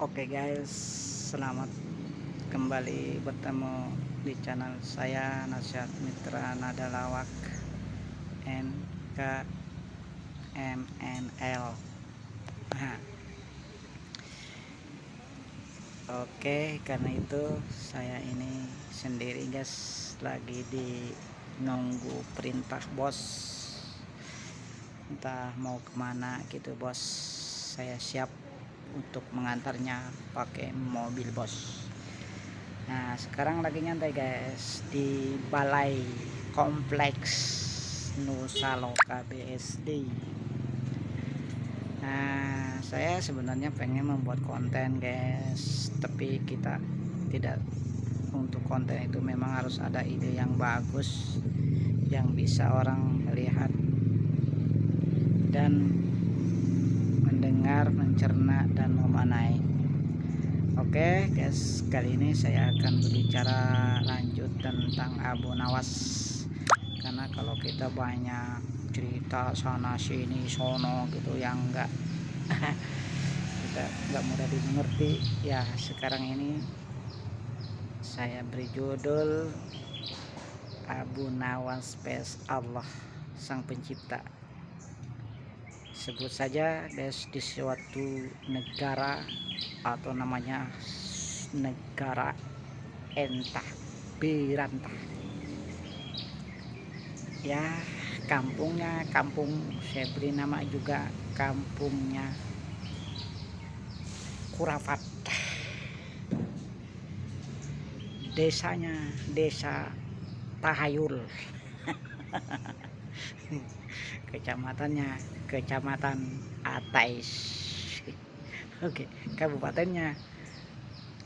Oke guys, selamat kembali bertemu di channel saya Nasihat Mitra Nada Lawak NKMNL. Nah, oke, karena itu saya ini sendiri guys, lagi di nunggu perintah bos, entah mau kemana gitu bos. Saya siap untuk mengantarnya pakai mobil bos. Nah, sekarang lagi nyantai guys di Balai Kompleks Nusa Loka BSD. Nah, saya sebenarnya pengen membuat konten guys, tapi kita tidak, untuk konten itu memang harus ada ide yang bagus yang bisa orang melihat dan mendengar, mencerna dan memanai. Oke guys, kali ini saya akan berbicara lanjut tentang Abu Nawas, karena kalau kita banyak cerita sana sini sono gitu yang enggak kita nggak mudah dimengerti ya. Sekarang ini saya beri judul Abu Nawas vs Allah Sang Pencipta. Sebut saja guys, di suatu negara atau namanya negara entah birantah ya, kampung saya beri nama juga kampungnya Kurafat, desanya desa Tahayul, kecamatannya kecamatan Atais. Oke, kabupatennya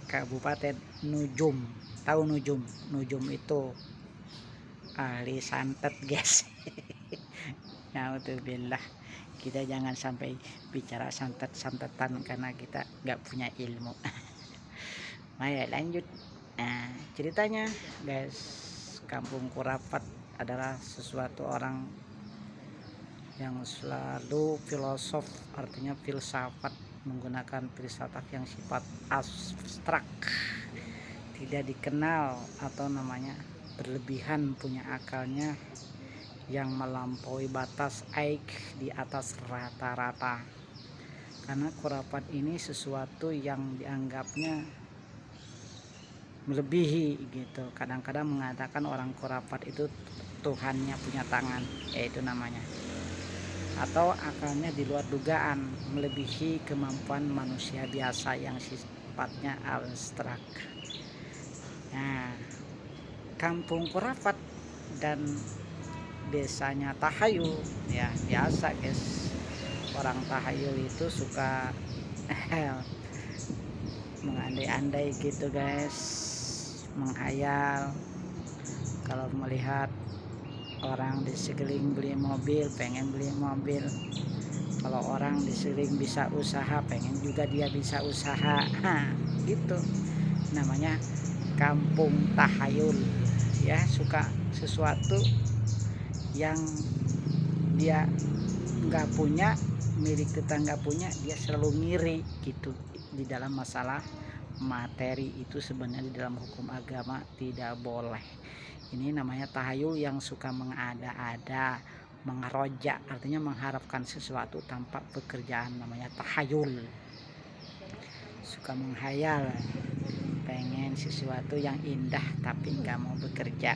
Kabupaten Nujum. Tahu Nujum? Nujum itu ahli santet guys. Naudzubillah, kita jangan sampai bicara santet-santetan karena kita nggak punya ilmu. Mari lanjut. Nah, ceritanya guys, kampung Kurafat adalah sesuatu orang yang selalu filosof, artinya filsafat, menggunakan filsafat yang sifat abstrak, tidak dikenal atau namanya berlebihan, punya akalnya yang melampaui batas IQ di atas rata-rata. Karena Kurafat ini sesuatu yang dianggapnya melebihi gitu. Kadang-kadang mengatakan orang Kurafat itu Tuhannya punya tangan, yaitu namanya, atau akalnya di luar dugaan, melebihi kemampuan manusia biasa yang sifatnya abstrak. Nah, kampung Kurafat dan desanya Tahayul ya biasa guys, orang Tahayul itu suka mengandai-andai gitu guys, menghayal. Kalau melihat orang di sekeliling beli mobil, pengen beli mobil. Kalau orang di sekeliling bisa usaha, pengen juga dia bisa usaha. Gitu namanya kampung Tahayul ya, suka sesuatu yang dia nggak punya, milik tetangga punya, dia selalu ngiri gitu. Di dalam masalah materi itu sebenarnya di dalam hukum agama tidak boleh. Ini namanya tahayul, yang suka mengada-ada, mengeroja, artinya mengharapkan sesuatu tanpa pekerjaan, namanya tahayul. Suka menghayal, pengen sesuatu yang indah tapi nggak mau bekerja,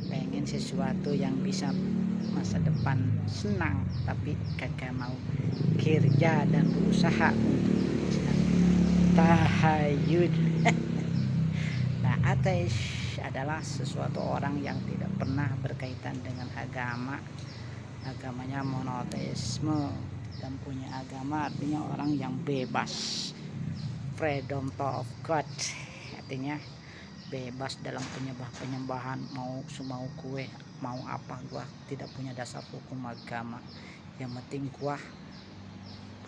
pengen sesuatu yang bisa masa depan senang tapi kagak mau kerja dan berusaha untuk bisa. Tahayul. Nah, ateis adalah sesuatu orang yang tidak pernah berkaitan dengan agama. Agamanya monoteisme, dan punya agama artinya orang yang bebas, freedom of God, artinya bebas dalam penyembahan, mau kue, mau apa, gua tidak punya dasar hukum agama, yang penting gua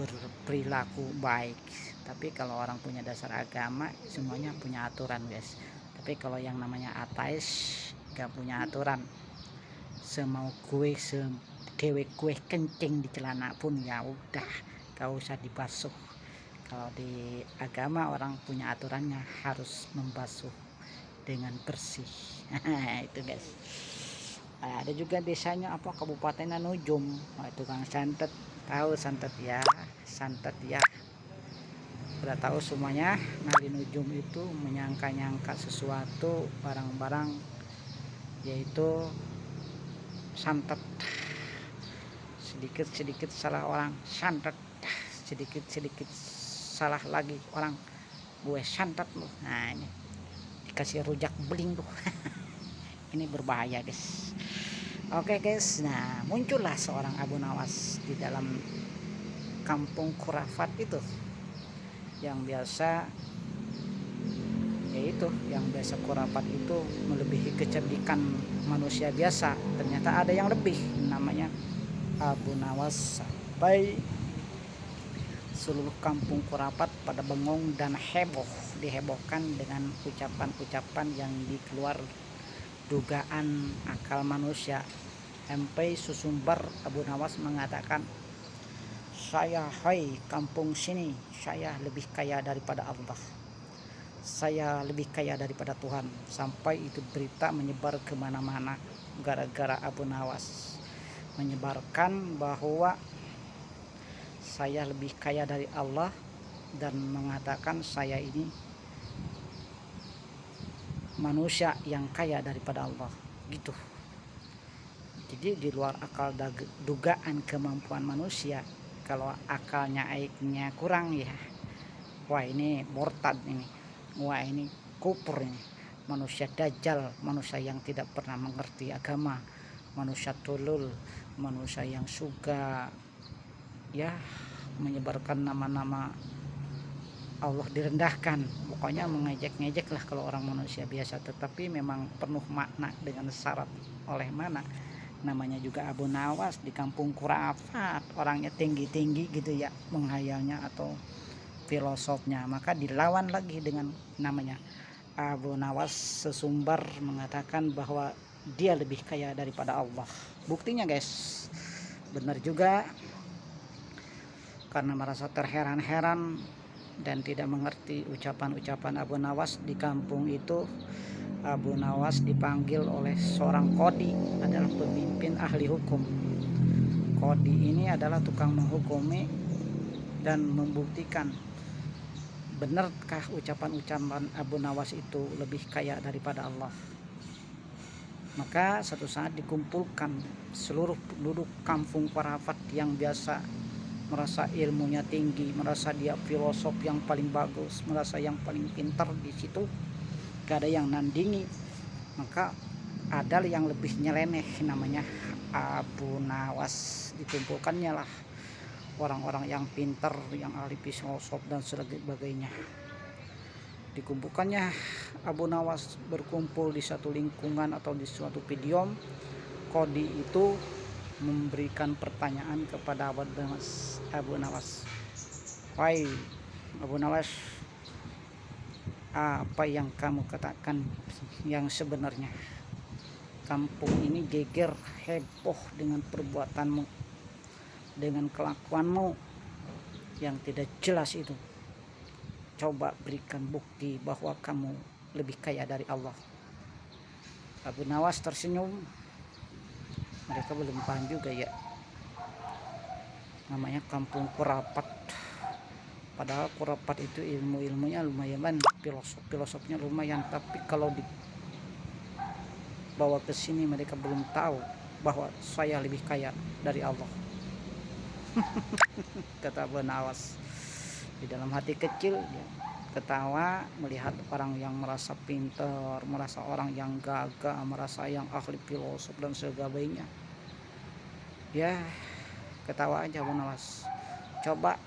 berperilaku baik. Tapi kalau orang punya dasar agama, semuanya punya aturan guys. Tapi kalau yang namanya ateis gak punya aturan, semau kue, dewe kue kencing di celana pun ya udah, gak usah dibasuh, Kalau di agama orang punya aturannya harus membasuh dengan bersih. Itu guys. Ada juga desanya apa, Kabupaten Nujum. Tukang santet, tahu santet ya, santet ya. Udah tahu semuanya. Nah, di Nujum itu menyangka-nyangka sesuatu barang-barang, yaitu santet. Sedikit-sedikit salah orang santet, sedikit-sedikit salah lagi orang, gue santet lu. Nah, ini dikasih rujak beling tuh. Ini berbahaya guys. Oke guys, nah muncullah seorang Abu Nawas di dalam kampung khurafat itu, yang biasa yaitu yang biasa khurafat itu melebihi kecerdikan manusia biasa. Ternyata ada yang lebih, namanya Abu Nawas, sampai seluruh kampung khurafat pada bengong dan heboh, dihebohkan dengan ucapan-ucapan yang dikeluar dugaan akal manusia. Sampai sesumbar Abu Nawas mengatakan, saya, hai kampung sini, saya lebih kaya daripada Allah, saya lebih kaya daripada Tuhan. Sampai itu berita menyebar kemana-mana gara-gara Abu Nawas menyebarkan bahwa saya lebih kaya dari Allah, dan mengatakan saya ini manusia yang kaya daripada Allah gitu. Jadi di luar akal dugaan kemampuan manusia. Kalau akalnya aiknya kurang ya, wah ini murtad ini, wah ini kufur ini, manusia dajjal, manusia yang tidak pernah mengerti agama, manusia tulul, manusia yang suka ya menyebarkan nama-nama Allah direndahkan. Pokoknya mengejek-ngejek lah kalau orang manusia biasa. Tetapi memang penuh makna dengan syarat. Oleh mana namanya juga Abu Nawas di kampung khurafat, orangnya tinggi-tinggi gitu ya menghayalnya atau filosofnya, maka dilawan lagi dengan namanya Abu Nawas. Sesumbar mengatakan bahwa dia lebih kaya daripada Allah. Buktinya guys, benar juga. Karena merasa terheran-heran dan tidak mengerti ucapan-ucapan Abu Nawas di kampung itu, Abu Nawas dipanggil oleh seorang kodi, adalah pemimpin ahli hukum. Kodi ini adalah tukang menghukumi dan membuktikan benarkah ucapan-ucapan Abu Nawas itu lebih kaya daripada Allah. Maka suatu saat dikumpulkan seluruh penduduk kampung khurafat yang biasa merasa ilmunya tinggi, merasa dia filosof yang paling bagus, merasa yang paling pintar di situ, gak ada yang nandingi. Maka ada yang lebih nyeleneh, namanya Abu Nawas. Dikumpulkannya lah orang-orang yang pintar, yang ahli filosof dan sebagainya. Dikumpulkannya Abu Nawas berkumpul di satu lingkungan atau di suatu video. Kodi itu memberikan pertanyaan kepada Abu Nawas. Wahai Abu Nawas, apa yang kamu katakan yang sebenarnya? Kampung ini geger heboh dengan perbuatanmu, dengan kelakuanmu yang tidak jelas itu. Coba berikan bukti bahwa kamu lebih kaya dari Allah. Abu Nawas tersenyum. Mereka belum paham juga ya, namanya kampung khurafat. Padahal khurafat itu ilmu-ilmunya lumayan, filosofnya lumayan, tapi kalau dibawa ke sini mereka belum tahu bahwa saya lebih kaya dari Allah. Kata Abu Nawas. Di dalam hati kecil dia ketawa melihat orang yang merasa pintar, merasa orang yang gagah, merasa yang ahli filosof dan sebagainya. Ya, ketawa aja Abu Nawas. Coba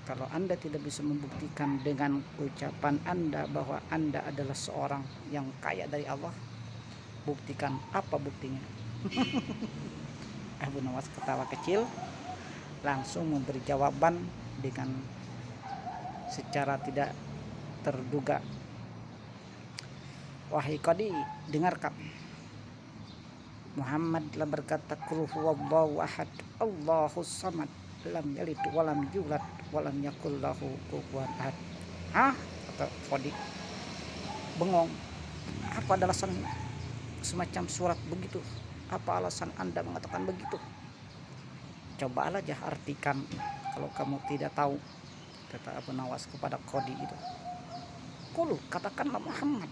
kalau Anda tidak bisa membuktikan dengan ucapan Anda bahwa Anda adalah seorang yang kaya dari Allah, buktikan. Apa buktinya? Abu Nawas ketawa kecil, langsung memberi jawaban dengan secara tidak terduga. Wahai Qadi, dengarkan. Muhammad telah berkata, qul huwallahu ahad, Allahus samad, lam yalid walam yulad walam yakul lahu kufuwan ahad. Hah? Kata Kodi bengong. Apa alasan semacam surat begitu? Apa alasan Anda mengatakan begitu? Coba aja artikan kalau kamu tidak tahu, kata Abu Nawas kepada Kodi itu. Qul, katakanlah Muhammad,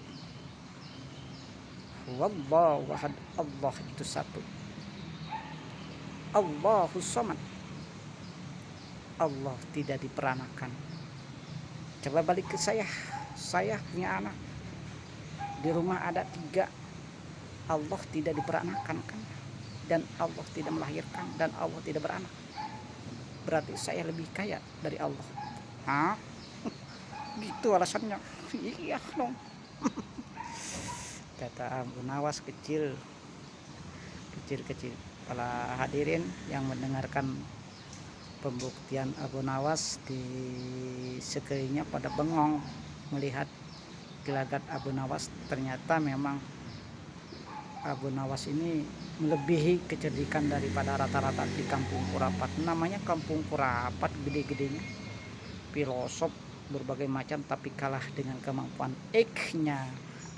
wallahu ahad, Allah itu satu, Allahus samad, Allah tidak diperanakan. Coba balik ke saya punya anak, di rumah ada 3, Allah tidak diperanakan kan, dan Allah tidak melahirkan, dan Allah tidak beranak. Berarti saya lebih kaya dari Allah. Hah? Gitu alasannya. Iya dong. Kata Abu Nawas kecil. Para hadirin yang mendengarkan pembuktian Abu Nawas, di sekelilingnya pada bengong melihat gelagat Abu Nawas. Ternyata memang Abu Nawas ini melebihi kecerdikan daripada rata-rata di kampung Kurapat. Namanya kampung Kurapat, gede-gedenya filosof berbagai macam, tapi kalah dengan kemampuan X-nya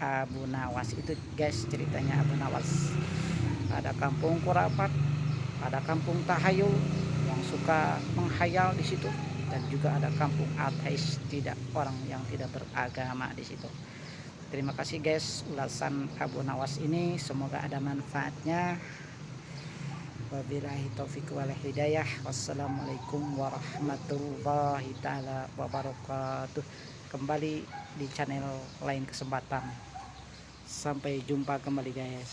Abu Nawas. Itu guys ceritanya Abu Nawas. Ada kampung Kurapat, ada kampung Tahayul yang suka menghayal di situ, dan juga ada kampung ateis, tidak, orang yang tidak beragama di situ. Terima kasih guys ulasan Abu Nawas ini, semoga ada manfaatnya. Wabillahi taufiq wal hidayah. Wassalamualaikum warahmatullahi taala wabarakatuh. Kembali di channel lain kesempatan. Sampai jumpa kembali guys.